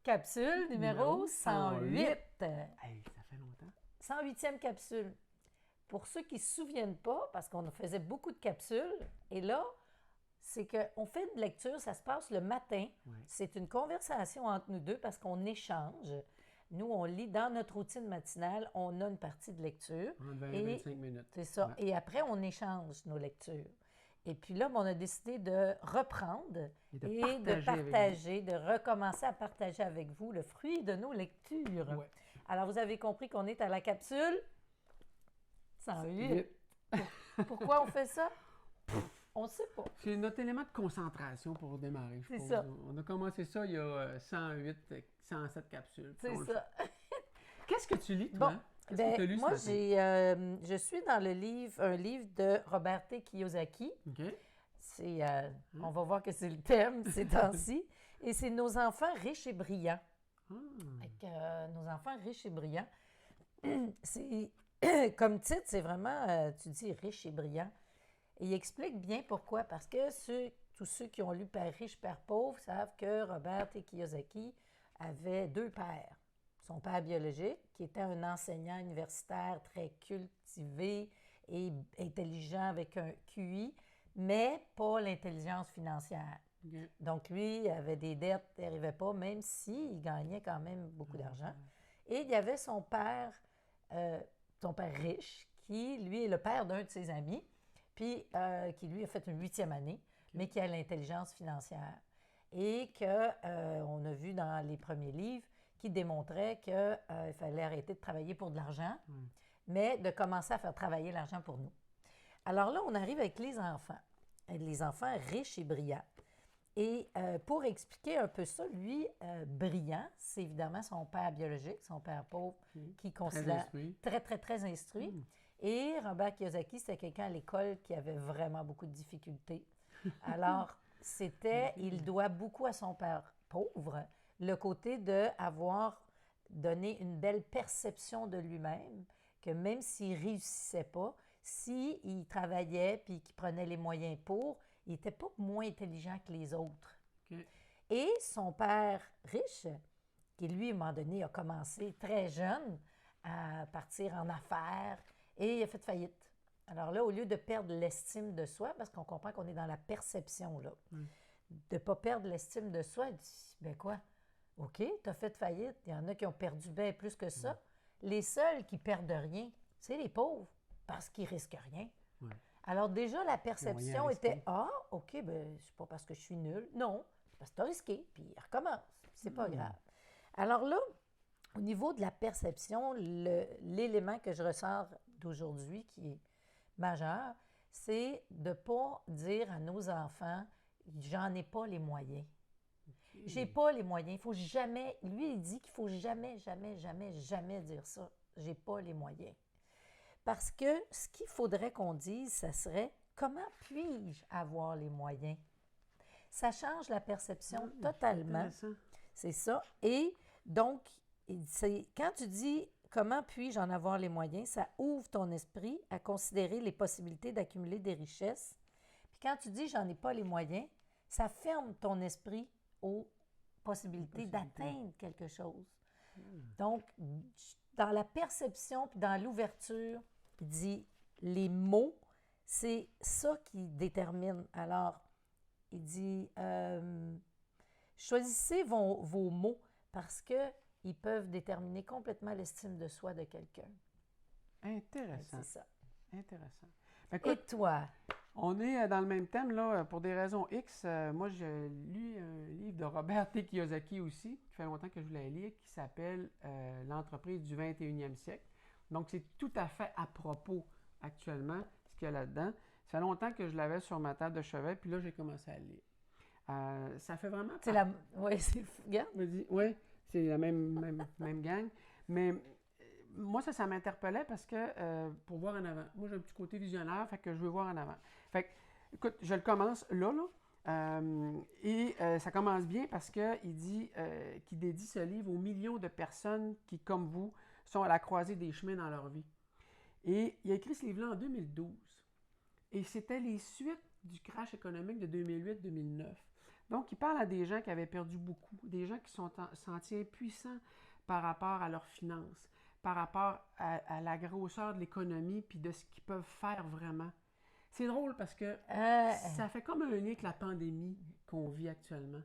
Capsule numéro 108. Hey, ça fait longtemps. 108e capsule. Pour ceux qui ne se souviennent pas, parce qu'on faisait beaucoup de capsules, et là, c'est qu'on fait une lecture, ça se passe le matin. Ouais. C'est une conversation entre nous deux parce qu'on échange. Nous, on lit dans notre routine matinale, on a une partie de lecture. En 20 et 25 minutes. C'est ça. Ouais. Et après, on échange nos lectures. Et puis là, on a décidé de reprendre Et de de partager avec partager, de recommencer à partager avec vous le fruit de nos lectures. Ouais. Alors, vous avez compris qu'on est à la capsule 108. Pourquoi on fait ça? On ne sait pas. C'est notre élément de concentration pour démarrer, je C'est pense. ça. On a commencé ça il y a 108, 107 capsules. C'est On le ça. fait. Qu'est-ce que tu lis, toi? Bon, Qu'est-ce que tu as lu moi, ce matin? je suis dans un livre de Robert T. Kiyosaki. OK. On va voir que c'est le thème ces temps-ci. Et c'est Nos enfants riches et brillants. Nos enfants riches et brillants. C'est, comme titre, c'est vraiment, tu dis riche et brillant. Et il explique bien pourquoi. Parce que tous ceux qui ont lu Père riche, Père pauvre savent que Robert T. Kiyosaki avait deux pères. Son père biologique, qui était un enseignant universitaire très cultivé et intelligent avec un QI, mais pas l'intelligence financière. OK. Donc, lui, il avait des dettes, il n'arrivait pas, même s'il gagnait quand même beaucoup d'argent. Et il y avait son père riche, qui, lui, est le père d'un de ses amis, puis qui, lui, a fait une 8e année, mais qui a l'intelligence financière. Et qu'on a vu dans les premiers livres qui démontrait qu'il fallait arrêter de travailler pour de l'argent, mais de commencer à faire travailler l'argent pour nous. Alors là, on arrive avec les enfants riches et brillants. Et pour expliquer un peu ça, lui, brillant, c'est évidemment son père biologique, son père pauvre, qui considère très, très, très instruit. Et Robert Kiyosaki, c'était quelqu'un à l'école qui avait vraiment beaucoup de difficultés. Alors, il doit beaucoup à son père pauvre, le côté d'avoir donné une belle perception de lui-même, que même s'il ne réussissait pas, s'il travaillait puis qu'il prenait les moyens pour, il n'était pas moins intelligent que les autres. OK. Et son père riche, qui lui, à un moment donné, a commencé très jeune à partir en affaires et il a fait faillite. Alors là, au lieu de perdre l'estime de soi, parce qu'on comprend qu'on est dans la perception, là, de ne pas perdre l'estime de soi, il dit, ben quoi, OK, tu as fait faillite, il y en a qui ont perdu bien plus que ça. Les seuls qui perdent rien, c'est les pauvres, parce qu'ils risquent rien. Ouais. Alors déjà, la Ils ont rien perception risqué. était, ah, OK, ben c'est pas parce que je suis nul. Non, c'est parce que tu as risqué, puis il recommence. C'est pas grave. Alors là, au niveau de la perception, l'élément que je ressors d'aujourd'hui qui est majeur, c'est de ne pas dire à nos enfants, j'en ai pas les moyens. J'ai pas les moyens. Il faut jamais, lui, il dit qu'il faut jamais, jamais, jamais, jamais dire ça. J'ai pas les moyens. Parce que ce qu'il faudrait qu'on dise, ça serait comment puis-je avoir les moyens? Ça change la perception totalement. C'est ça. Et donc, quand tu dis comment puis-je en avoir les moyens, ça ouvre ton esprit à considérer les possibilités d'accumuler des richesses. Puis quand tu dis j'en ai pas les moyens, ça ferme ton esprit aux possibilités d'atteindre quelque chose. Donc, dans la perception puis dans l'ouverture, il dit les mots, c'est ça qui détermine. Alors, il dit choisissez vos mots parce qu'ils peuvent déterminer complètement l'estime de soi de quelqu'un. Intéressant. C'est ça. Intéressant. Écoute, Et toi? on est dans le même thème, là, pour des raisons X. Moi, j'ai lu un livre de Robert T. Kiyosaki aussi, qui fait longtemps que je voulais lire, qui s'appelle L'entreprise du 21e siècle. Donc, c'est tout à fait à propos actuellement, ce qu'il y a là-dedans. Ça fait longtemps que je l'avais sur ma table de chevet, puis là, j'ai commencé à le lire. Ça fait vraiment... C'est Oui, c'est fou. Regarde. Oui, c'est la même gang. Mais moi, ça m'interpellait parce que pour voir en avant. Moi, j'ai un petit côté visionnaire, fait que je veux voir en avant. Fait que, écoute, je le commence là. Et ça commence bien parce qu'il dit qu'il dédie ce livre aux millions de personnes qui, comme vous, sont à la croisée des chemins dans leur vie. Et il a écrit ce livre-là en 2012. Et c'était les suites du crash économique de 2008-2009. Donc, il parle à des gens qui avaient perdu beaucoup, des gens qui sont sentis impuissants par rapport à leurs finances, par rapport à la grosseur de l'économie puis de ce qu'ils peuvent faire vraiment. C'est drôle parce que ça fait comme un lien avec la pandémie qu'on vit actuellement.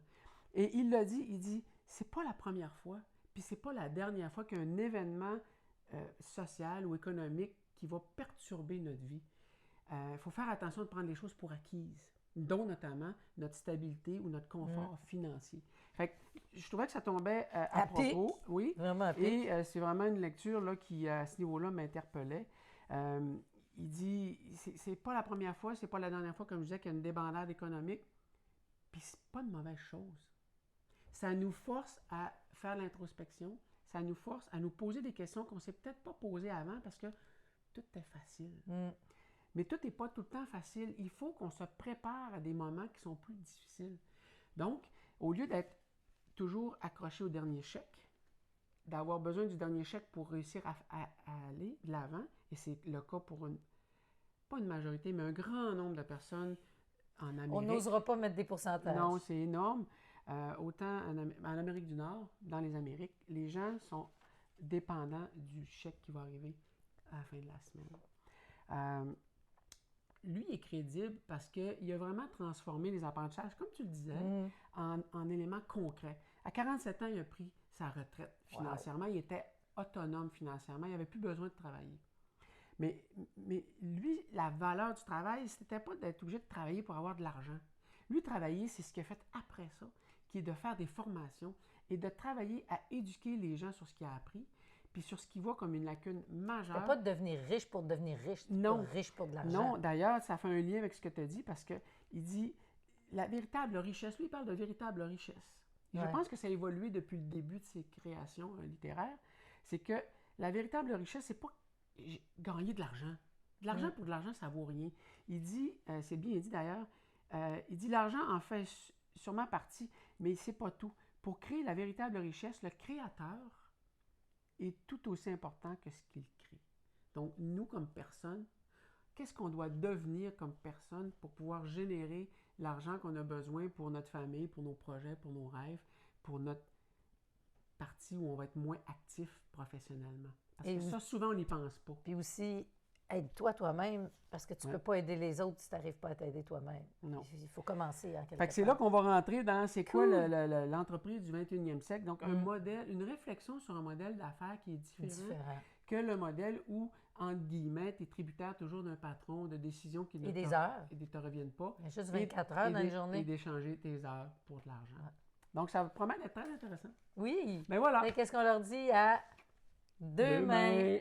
Et il l'a dit, il dit, c'est pas la première fois, puis c'est pas la dernière fois qu'un événement social ou économique qui va perturber notre vie. Il faut faire attention de prendre les choses pour acquises, dont notamment notre stabilité ou notre confort financier. Fait que je trouvais que ça tombait à propos. Oui. Vraiment à pic. Et c'est vraiment une lecture là, qui, à ce niveau-là, m'interpellait. Il dit, c'est pas la première fois, c'est pas la dernière fois, comme je disais, qu'il y a une débandade économique. Puis c'est pas une mauvaise chose. Ça nous force à faire l'introspection, ça nous force à nous poser des questions qu'on ne s'est peut-être pas posées avant parce que tout est facile. Mais tout n'est pas tout le temps facile. Il faut qu'on se prépare à des moments qui sont plus difficiles. Donc, au lieu d'être toujours accroché au dernier chèque, d'avoir besoin du dernier chèque pour réussir à aller de l'avant, et c'est le cas pour pas une majorité, mais un grand nombre de personnes en Amérique. On n'osera pas mettre des pourcentages. Non, c'est énorme. Autant en Amérique du Nord, dans les Amériques, les gens sont dépendants du chèque qui va arriver à la fin de la semaine. Lui est crédible parce qu'il a vraiment transformé les apprentissages, comme tu le disais, en éléments concrets. À 47 ans, il a pris sa retraite financièrement. Wow. Il était autonome financièrement. Il n'avait plus besoin de travailler. Mais lui, la valeur du travail, c'était pas d'être obligé de travailler pour avoir de l'argent. Lui, travailler, c'est ce qu'il a fait après ça, qui est de faire des formations et de travailler à éduquer les gens sur ce qu'il a appris, puis sur ce qu'il voit comme une lacune majeure. C'est pas de devenir riche pour devenir riche, non, pas riche pour de l'argent. Non, d'ailleurs, ça fait un lien avec ce que tu as dit, parce qu'il dit, la véritable richesse, lui, il parle de véritable richesse. Et je pense que ça a évolué depuis le début de ses créations littéraires, c'est que la véritable richesse, c'est pas gagner de l'argent. De l'argent pour de l'argent, ça vaut rien. Il dit, c'est bien dit d'ailleurs, il dit l'argent en fait sûrement partie, mais c'est pas tout. Pour créer la véritable richesse, le créateur est tout aussi important que ce qu'il crée. Donc, nous, comme personne, qu'est-ce qu'on doit devenir comme personne pour pouvoir générer l'argent qu'on a besoin pour notre famille, pour nos projets, pour nos rêves, pour notre partie où on va être moins actif professionnellement? Parce que ça, souvent, on n'y pense pas. Puis aussi, aide-toi toi-même, parce que tu ne peux pas aider les autres si tu n'arrives pas à t'aider toi-même. Non. Il faut commencer en quelque part. C'est là qu'on va rentrer dans c'est quoi l'entreprise du 21e siècle. Donc, un modèle, une réflexion sur un modèle d'affaires qui est différent que le modèle où, entre guillemets, tu es tributaire toujours d'un patron, de décisions qui ne te reviennent pas. Il y a juste 24 heures dans une journée. Et d'échanger tes heures pour de l'argent. Donc, ça promet d'être très intéressant. Oui. Mais voilà. Mais qu'est-ce qu'on leur dit à demain?